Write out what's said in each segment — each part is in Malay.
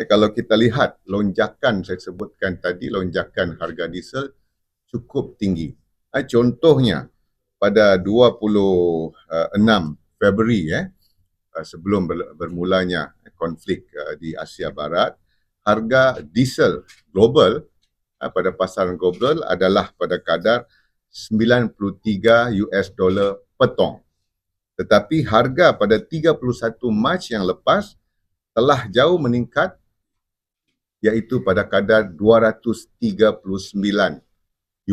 Kalau kita lihat lonjakan saya sebutkan tadi, lonjakan harga diesel cukup tinggi. Contohnya pada 26 Februari sebelum bermulanya konflik di Asia Barat, harga diesel global pada pasaran global adalah pada kadar 93 US dollar per tong. Tetapi harga pada 31 Mac yang lepas telah jauh meningkat, iaitu pada kadar 239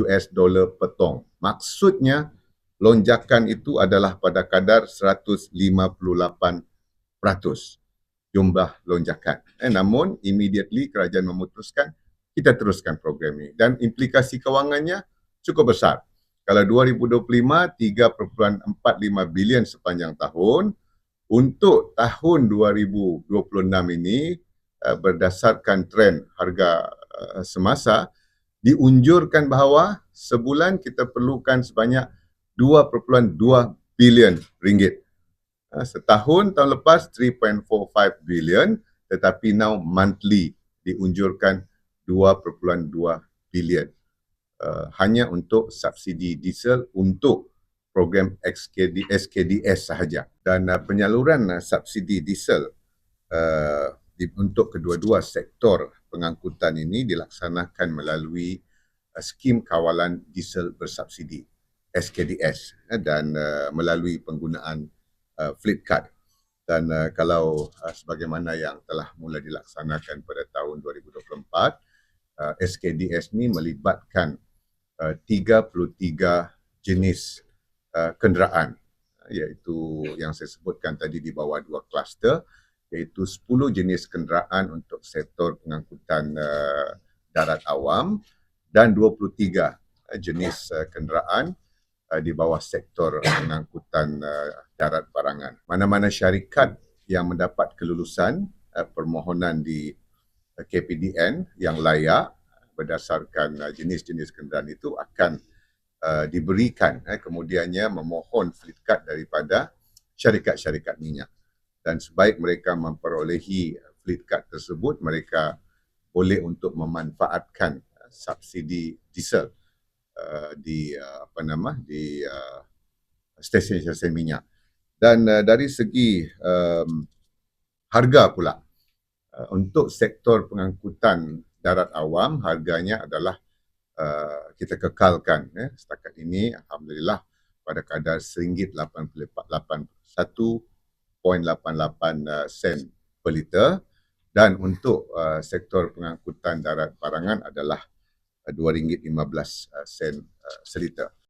US dollar per tong. Maksudnya lonjakan itu adalah pada kadar 158% jumlah lonjakan. Namun immediately kerajaan memutuskan kita teruskan program ini dan implikasi kewangannya cukup besar. Kalau 2025 3.45 bilion sepanjang tahun, untuk tahun 2026 ini berdasarkan trend harga semasa diunjurkan bahawa sebulan kita perlukan sebanyak 2.2 bilion ringgit. Setahun tahun lepas 3.45 bilion, tetapi now monthly diunjurkan 2.2 bilion. Hanya untuk subsidi diesel untuk program SKDS sahaja. Dan penyaluran subsidi diesel untuk kedua-dua sektor pengangkutan ini dilaksanakan melalui skim kawalan diesel bersubsidi SKDS dan melalui penggunaan fleet card. Dan kalau sebagaimana yang telah mula dilaksanakan pada tahun 2024, SKDS ini melibatkan 33 jenis kenderaan, iaitu yang saya sebutkan tadi di bawah dua kluster, iaitu 10 jenis kenderaan untuk sektor pengangkutan darat awam dan 23 jenis kenderaan di bawah sektor pengangkutan darat barangan. Mana-mana syarikat yang mendapat kelulusan permohonan di KPDN yang layak berdasarkan jenis-jenis kenderaan itu akan diberikan kemudiannya memohon fleet card daripada syarikat-syarikat minyak. Dan sebaik mereka memperolehi fleet card tersebut, mereka boleh untuk memanfaatkan subsidi diesel di stesen-stesen minyak. Dan dari segi harga pula, untuk sektor pengangkutan darat awam, harganya adalah kita kekalkan setakat ini, alhamdulillah, pada kadar RM1.88 sen per liter, dan untuk sektor pengangkutan darat barangan adalah RM2.15 seliter.